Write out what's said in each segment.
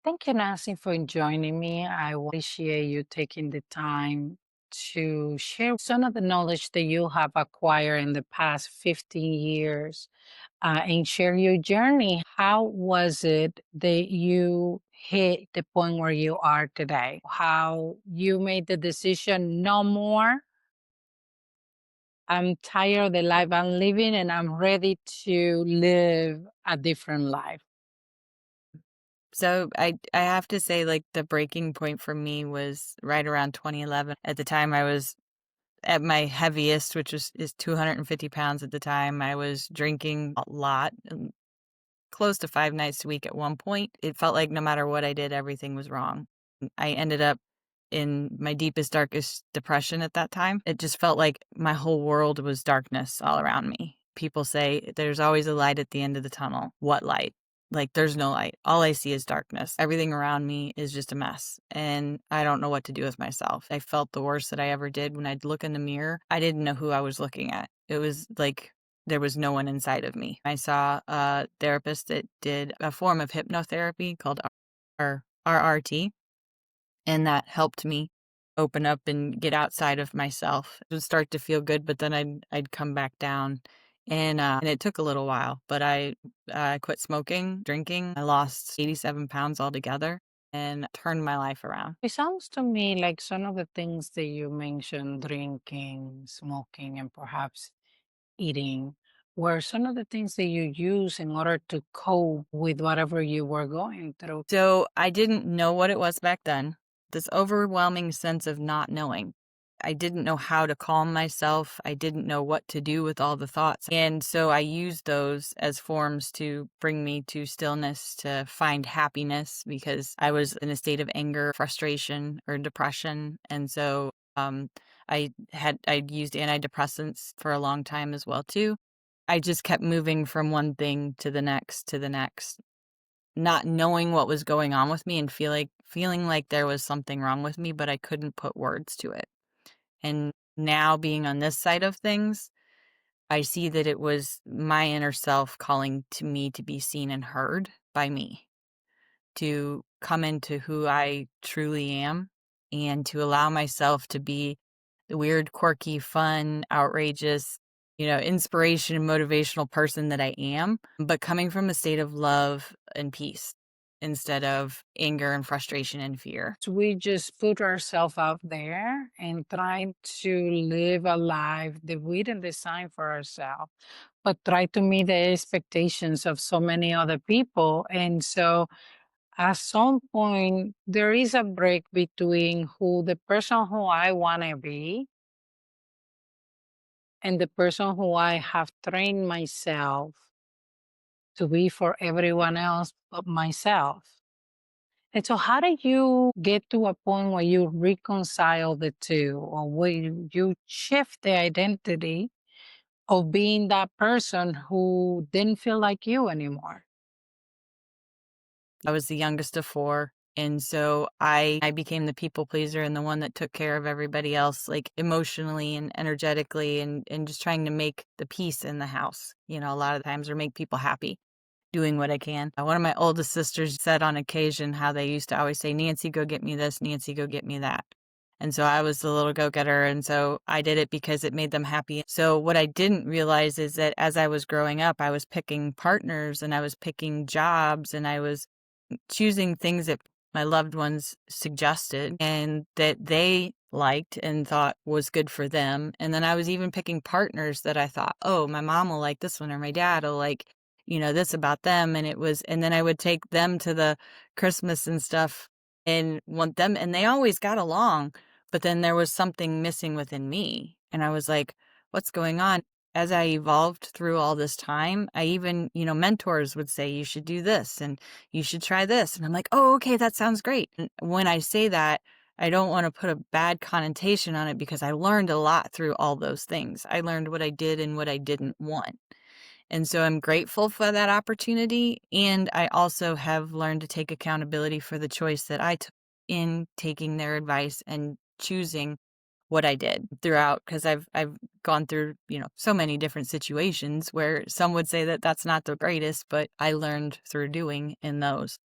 Thank you, Nancy, for joining me. I appreciate you taking the time to share some of the knowledge that you have acquired in the past 15 years and share your journey. How was it that you hit the point where you are today? How you made the decision, no more. I'm tired of the life I'm living and I'm ready to live a different life. So I have to say, like, the breaking point for me was right around 2011. At the time, I was at my heaviest, which is 250 pounds at the time. I was drinking a lot, close to 5 nights a week at one point. It felt like no matter what I did, everything was wrong. I ended up in my deepest, darkest depression at that time. It just felt like my whole world was darkness all around me. People say there's always a light at the end of the tunnel. What light? Like, there's no light. All I see is darkness. Everything around me is just a mess, and I don't know what to do with myself. I felt the worst that I ever did when I'd look in the mirror. I didn't know who I was looking at. It was like there was no one inside of me. I saw a therapist that did a form of hypnotherapy called RRT, and that helped me open up and get outside of myself. It would start to feel good, but then I'd come back down, and it took a little while, but I quit smoking, drinking. I lost 87 pounds altogether and turned my life around. It sounds to me like some of the things that you mentioned, drinking, smoking, and perhaps eating, were some of the things that you use in order to cope with whatever you were going through. So I didn't know what it was back then. This overwhelming sense of not knowing. I didn't know how to calm myself. I didn't know what to do with all the thoughts. And so I used those as forms to bring me to stillness, to find happiness because I was in a state of anger, frustration, or depression. And so I'd used antidepressants for a long time as well too. I just kept moving from one thing to the next to the next, not knowing what was going on with me and feeling like there was something wrong with me, but I couldn't put words to it. And now being on this side of things, I see that it was my inner self calling to me to be seen and heard by me, to come into who I truly am and to allow myself to be the weird, quirky, fun, outrageous, inspiration and motivational person that I am, but coming from a state of love and peace instead of anger and frustration and fear. So we just put ourselves out there and try to live a life that we didn't design for ourselves, but try to meet the expectations of so many other people. And so at some point, there is a break between who the person who I want to be and the person who I have trained myself to be for everyone else but myself. And so, how do you get to a point where you reconcile the two, or where you shift the identity of being that person who didn't feel like you anymore? I was the youngest of four. And so I became the people pleaser and the one that took care of everybody else, like emotionally and energetically, and just trying to make the peace in the house, a lot of times, or make people happy doing what I can. One of my oldest sisters said on occasion how they used to always say, Nancy, go get me this, Nancy, go get me that. And so I was the little go getter. And so I did it because it made them happy. So what I didn't realize is that as I was growing up, I was picking partners and I was picking jobs and I was choosing things that my loved ones suggested and that they liked and thought was good for them. And then I was even picking partners that I thought, oh, my mom will like this one or my dad will like, this about them. And then I would take them to the Christmas and stuff and want them, and they always got along. But then there was something missing within me. And I was like, what's going on? As I evolved through all this time, I even, mentors would say, you should do this and you should try this. And I'm like, oh, okay, that sounds great. And when I say that, I don't want to put a bad connotation on it because I learned a lot through all those things. I learned what I did and what I didn't want. And so I'm grateful for that opportunity. And I also have learned to take accountability for the choice that I took in taking their advice and choosing what I did throughout, because I've gone through, so many different situations where some would say that that's not the greatest, but I learned through doing in those.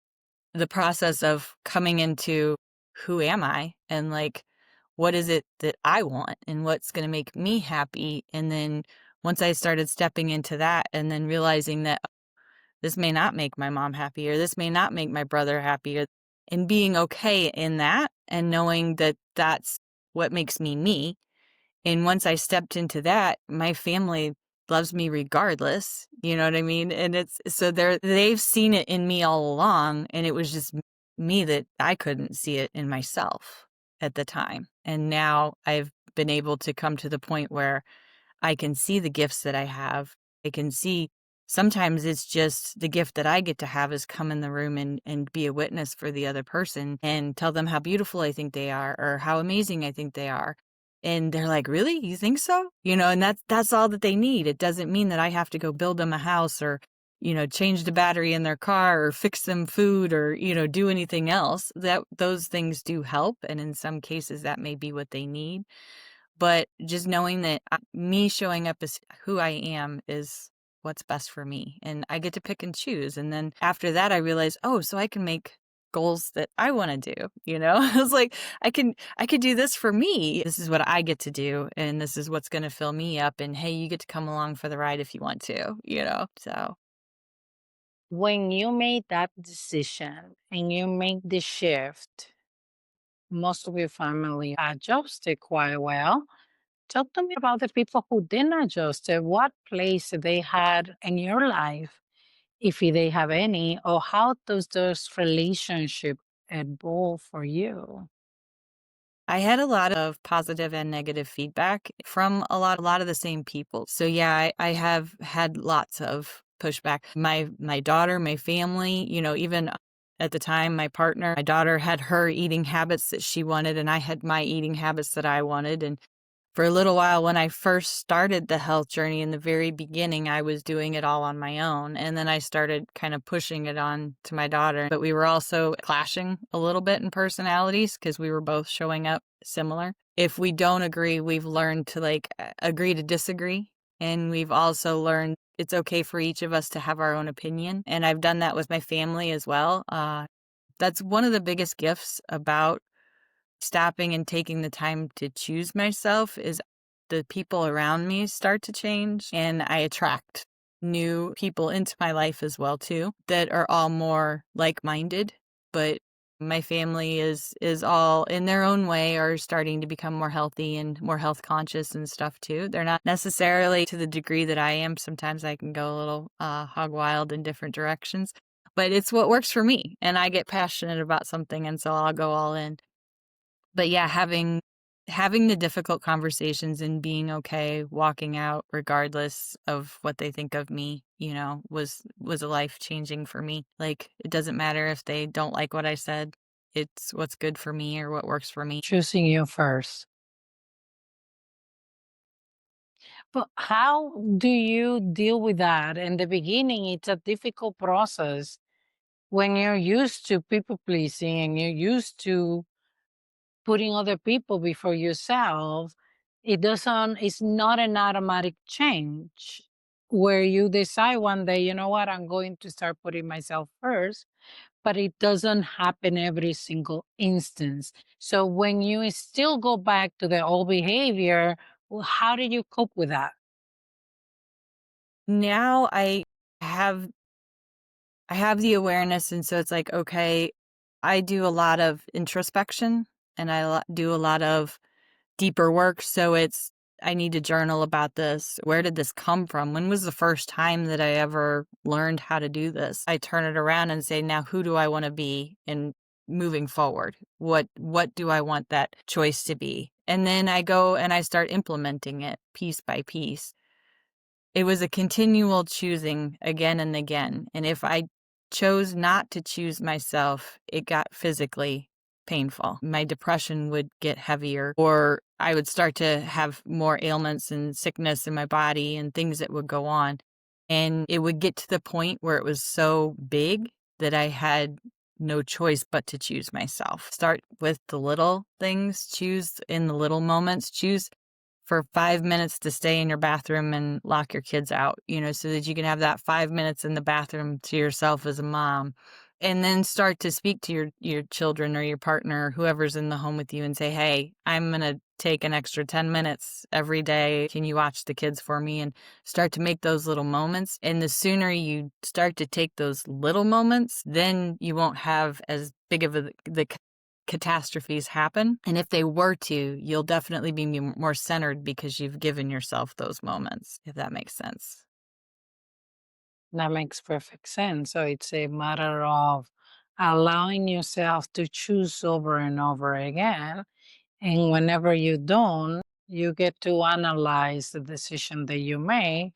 the process of coming into who am I and like what is it that I want and what's going to make me happy. And then once I started stepping into that and then realizing that this may not make my mom happy or this may not make my brother happy and being okay in that and knowing that that's what makes me me. And once I stepped into that, my family loves me regardless, you know what I mean? And it's so they've seen it in me all along, and it was just me that I couldn't see it in myself at the time. And now I've been able to come to the point where I can see the gifts that I have. I can see sometimes it's just the gift that I get to have is come in the room and be a witness for the other person and tell them how beautiful I think they are or how amazing I think they are. And they're like, "Really? You think so?" And that's all that they need. It doesn't mean that I have to go build them a house or, change the battery in their car or fix them food or, do anything else. That those things do help, and in some cases that may be what they need. But just knowing that me showing up as who I am is what's best for me, and I get to pick and choose, and then after that, I realized, "Oh, so I can make goals that I wanna do," you know? I was like, I could do this for me. This is what I get to do, and this is what's gonna fill me up, and, hey, you get to come along for the ride if you want to, you know? So When you made that decision and you make the shift, most of your family adjusted quite well. Talk to me about the people who didn't adjust. What place they had in your life, if they have any, or how does those relationship evolve for you? I had a lot of positive and negative feedback from a lot of the same people. So yeah, I have had lots of pushback. My daughter, my family, even at the time, my partner, my daughter had her eating habits that she wanted, and I had my eating habits that I wanted. And for a little while, when I first started the health journey in the very beginning, I was doing it all on my own. And then I started kind of pushing it on to my daughter. But we were also clashing a little bit in personalities because we were both showing up similar. If we don't agree, we've learned to agree to disagree. And we've also learned it's okay for each of us to have our own opinion. And I've done that with my family as well. That's one of the biggest gifts about stopping and taking the time to choose myself is the people around me start to change and I attract new people into my life as well too that are all more like-minded, but my family is all in their own way are starting to become more healthy and more health conscious and stuff too. They're not necessarily to the degree that I am. Sometimes I can go a little hog wild in different directions, but it's what works for me and I get passionate about something and so I'll go all in. But yeah, having the difficult conversations and being okay walking out regardless of what they think of me, was a life changing for me. Like it doesn't matter if they don't like what I said. It's what's good for me or what works for me. Choosing you first. But how do you deal with that? In the beginning, it's a difficult process when you're used to people pleasing and you're used to putting other people before yourself. It's not an automatic change where you decide one day, you know what, I'm going to start putting myself first, but it doesn't happen every single instance. So when you still go back to the old behavior, well, how did you cope with that? Now have I have the awareness and so it's like, okay, I do a lot of introspection and do a lot of deeper work, so I need to journal about this. Where did this come from? When was the first time that I ever learned how to do this? I turn it around and say, now who do I want to be in moving forward? What do I want that choice to be? And then I go and I start implementing it piece by piece. It was a continual choosing again and again, and if I chose not to choose myself, it got physically painful. My depression would get heavier, or I would start to have more ailments and sickness in my body and things that would go on, and it would get to the point where it was so big that I had no choice but to choose myself. Start with the little things, choose in the little moments, choose for 5 minutes to stay in your bathroom and lock your kids out, so that you can have that 5 minutes in the bathroom to yourself as a mom. And then start to speak to your children or your partner, whoever's in the home with you, and say, "Hey, I'm gonna take an extra 10 minutes every day. Can you watch the kids for me?" And start to make those little moments. And the sooner you start to take those little moments, then you won't have as big of the catastrophes happen. And if they were to, you'll definitely be more centered because you've given yourself those moments, if that makes sense. That makes perfect sense. So it's a matter of allowing yourself to choose over and over again. And whenever you don't, you get to analyze the decision that you made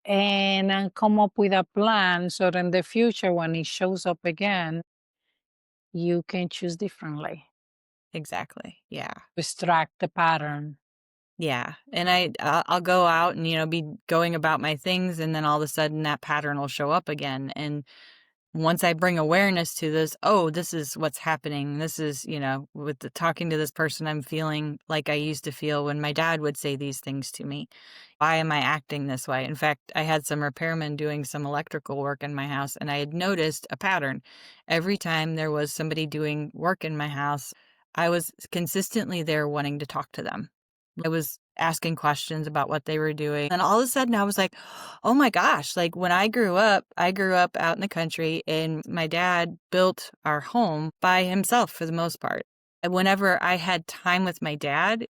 and come up with a plan so that in the future, when it shows up again, you can choose differently, Exactly. Yeah. extract the pattern. Yeah, and I'll go out and, be going about my things, and then all of a sudden that pattern will show up again, and once I bring awareness to this, "Oh, this is what's happening. This is, with the talking to this person, I'm feeling like I used to feel when my dad would say these things to me. Why am I acting this way?" In fact, I had some repairmen doing some electrical work in my house, and I had noticed a pattern. Every time there was somebody doing work in my house, I was consistently there wanting to talk to them. I was asking questions about what they were doing. And all of a sudden I was like, oh my gosh, like when I grew up out in the country and my dad built our home by himself for the most part. And whenever I had time with my dad,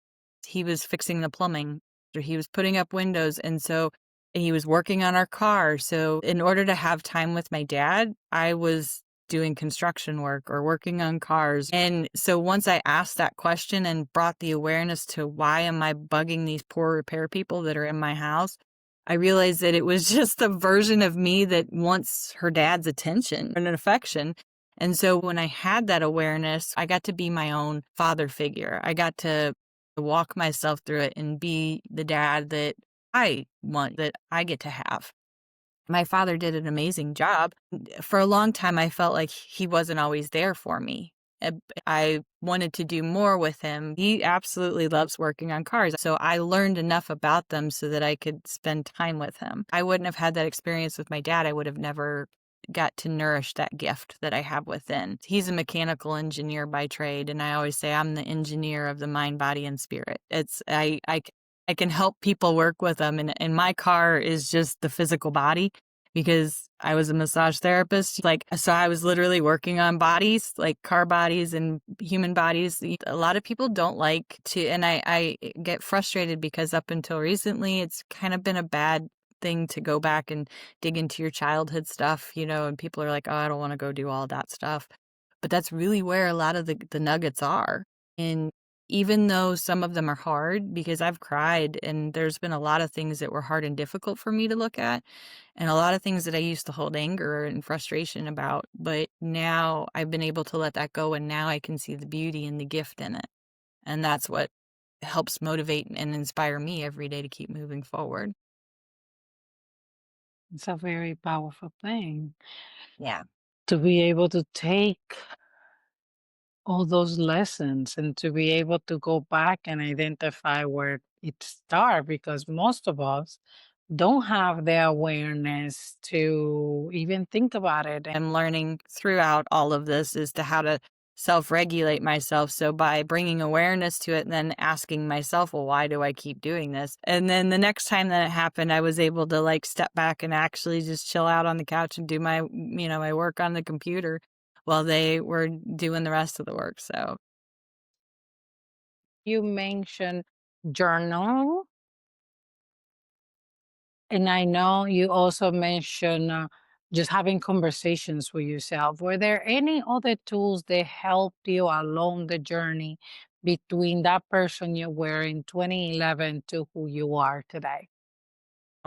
he was fixing the plumbing or he was putting up windows. And so he was working on our car. So in order to have time with my dad, I was doing construction work or working on cars. And so once I asked that question and brought the awareness to why am I bugging these poor repair people that are in my house, I realized that it was just the version of me that wants her dad's attention and affection. And so when I had that awareness, I got to be my own father figure. I got to walk myself through it and be the dad that I want, that I get to have. My father did an amazing job. For a long time, I felt like he wasn't always there for me. I wanted to do more with him. He absolutely loves working on cars. So I learned enough about them so that I could spend time with him. I wouldn't have had that experience with my dad. I would have never got to nourish that gift that I have within. He's a mechanical engineer by trade, and I always say I'm the engineer of the mind, body, and spirit. I can help people work with them, and my car is just the physical body because I was a massage therapist. Like, so I was literally working on bodies, like car bodies and human bodies. A lot of people don't like to, and I get frustrated because up until recently, it's kind of been a bad thing to go back and dig into your childhood stuff, and people are like, oh, I don't want to go do all that stuff. But that's really where a lot of the nuggets are. And even though some of them are hard, because I've cried and there's been a lot of things that were hard and difficult for me to look at, and a lot of things that I used to hold anger and frustration about, but now I've been able to let that go, and now I can see the beauty and the gift in it. And that's what helps motivate and inspire me every day to keep moving forward. It's a very powerful thing Yeah. to be able to take all those lessons and to be able to go back and identify where it started because most of us don't have the awareness to even think about it. I'm learning throughout all of this as to how to self-regulate myself. So by bringing awareness to it and then asking myself, well, why do I keep doing this? And then the next time that it happened, I was able to like step back and actually just chill out on the couch and do my work on the computer while they were doing the rest of the work. So You mentioned journal, and I know you also mentioned just having conversations with yourself. Were there any other tools that helped you along the journey between that person you were in 2011 to who you are today?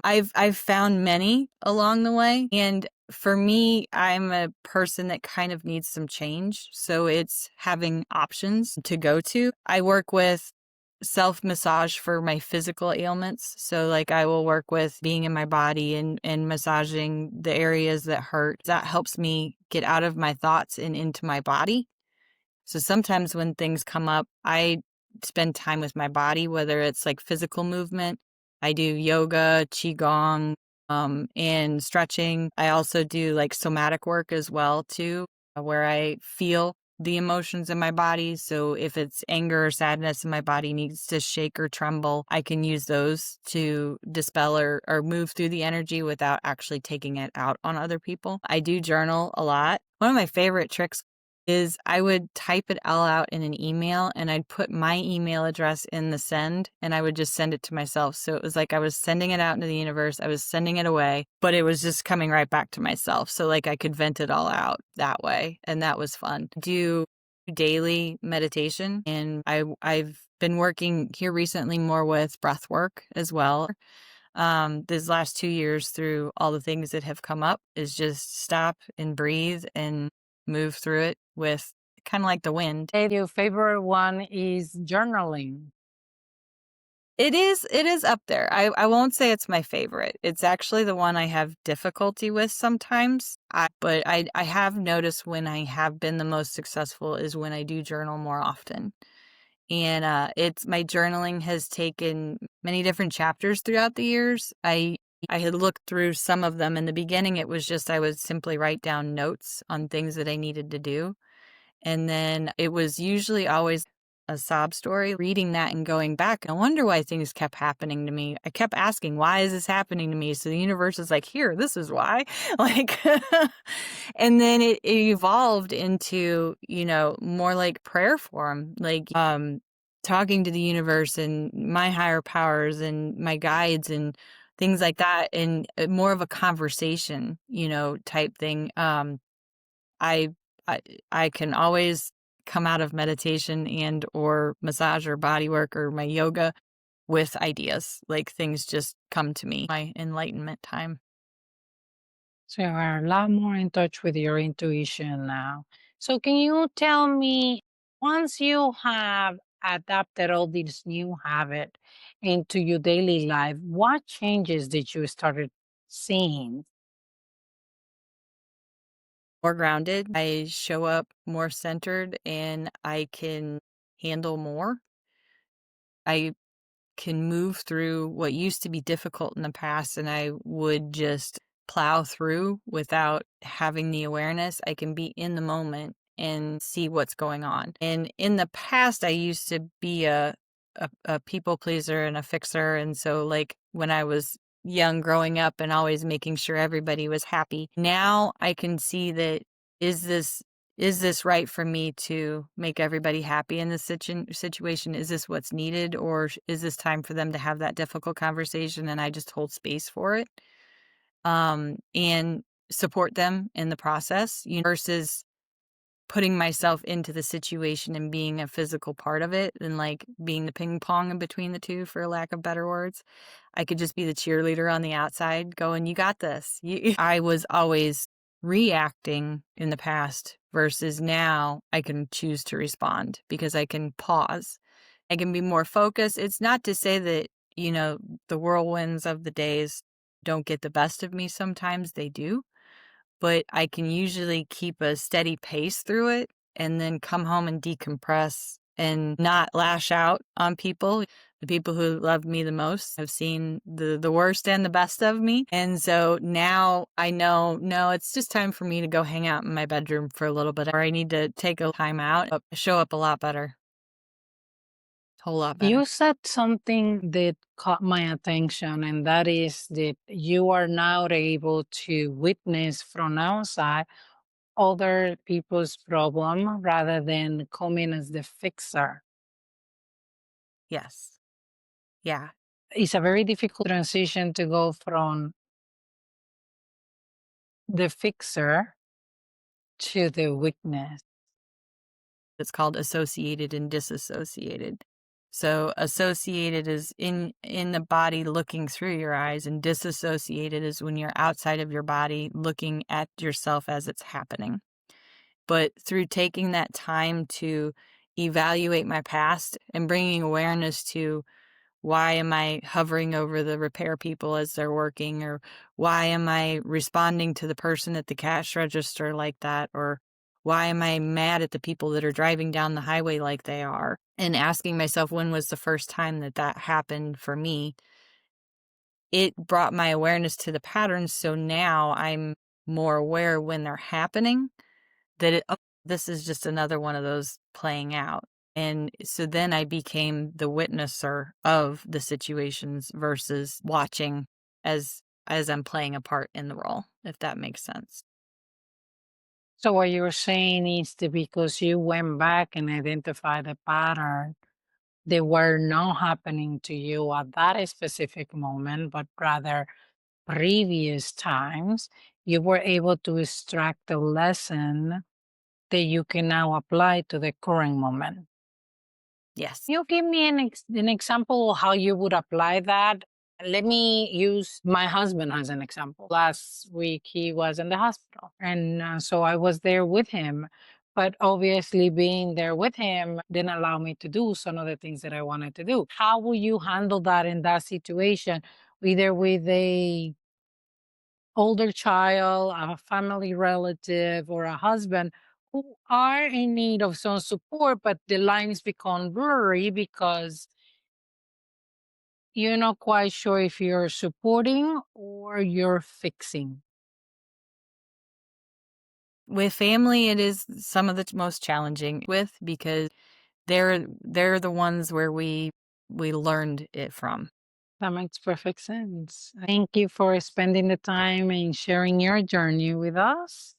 I've found many along the way, and for me, I'm a person that kind of needs some change, so it's having options to go to. I work with self-massage for my physical ailments, so, like, I will work with being in my body and massaging the areas that hurt. That helps me get out of my thoughts and into my body. So sometimes when things come up, I spend time with my body, whether it's like physical movement. I do yoga, qigong, and stretching. I also do like somatic work as well too, where I feel the emotions in my body. So if it's anger or sadness and my body needs to shake or tremble, I can use those to dispel or move through the energy without actually taking it out on other people. I do journal a lot. One of my favorite tricks is I would type it all out in an email and I'd put my email address in the send and I would just send it to myself. So it was like I was sending it out into the universe, I was sending it away, but it was just coming right back to myself. So like I could vent it all out that way. And that was fun. Do daily meditation and I've been working here recently more with breath work as well. These last 2 years through all the things that have come up is just stop and breathe and move through it with kind of like the wind. And your favorite one is journaling. It is up there. I won't say it's my favorite. It's actually the one I have difficulty with sometimes. But I have noticed when I have been the most successful is when I do journal more often. And it's my journaling has taken many different chapters throughout the years. I had looked through some of them. In the beginning, it was just I would simply write down notes on things that I needed to do. And then it was usually always a sob story, reading that and going back. I wonder why things kept happening to me. I kept asking, why is this happening to me? So the universe is like, here, this is why. Like, and then it evolved into, more like prayer form, like, talking to the universe and my higher powers and my guides and things like that. And more of a conversation, type thing. I I I can always come out of meditation and or massage or body work or my yoga with ideas. Like things just come to me. My enlightenment time. So you are a lot more in touch with your intuition now. So can you tell me, once you have adapted all these new habit into your daily life, what changes did you started seeing? More grounded. I show up more centered and I can handle more. I can move through what used to be difficult in the past and I would just plow through without having the awareness. I can be in the moment and see what's going on. And in the past, I used to be a people pleaser and a fixer. And so, like, when I was young growing up and always making sure everybody was happy, now I can see that is this is this right for me to make everybody happy in this situation? Is this what's needed? Or is this time for them to have that difficult conversation and I just hold space for it? And support them in the process, versus putting myself into the situation and being a physical part of it and like being the ping pong in between the two, for lack of better words. I could just be the cheerleader on the outside going, you got this. I was always reacting in the past versus now I can choose to respond because I can pause. I can be more focused. It's not to say that, the whirlwinds of the days don't get the best of me sometimes. They do, but I can usually keep a steady pace through it and then come home and decompress and not lash out on people. The people who loved me the most have seen the worst and the best of me. And so now I know, no, it's just time for me to go hang out in my bedroom for a little bit, or I need to take a time out, show up a lot better, whole lot better. You said something that caught my attention, and that is that you are now able to witness from outside other people's problem rather than coming as the fixer. Yes. Yeah. It's a very difficult transition to go from the fixer to the witness. It's called associated and disassociated. So associated is in the body looking through your eyes, and disassociated is when you're outside of your body looking at yourself as it's happening. But through taking that time to evaluate my past and bringing awareness to, why am I hovering over the repair people as they're working? Or why am I responding to the person at the cash register like that? Or why am I mad at the people that are driving down the highway like they are? And asking myself, when was the first time that that happened for me? it brought my awareness to the patterns, so now I'm more aware when they're happening that "Oh, this is just another one of those playing out." And so then I became the witnesser of the situations versus watching as I'm playing a part in the role, if that makes sense. So what you're saying is that because you went back and identified the pattern, they were not happening to you at that specific moment, but rather previous times, you were able to extract the lesson that you can now apply to the current moment. Yes. You give me an example of how you would apply that. Let me use my husband as an example. Last week, he was in the hospital. And so I was there with him. But obviously, being there with him didn't allow me to do some of the things that I wanted to do. How will you handle that in that situation, either with a older child, a family relative, or a husband who are in need of some support, but the lines become blurry because you're not quite sure if you're supporting or you're fixing. With family, it is some of the most challenging with because they're the ones where we learned it from. That makes perfect sense. Thank you for spending the time and sharing your journey with us.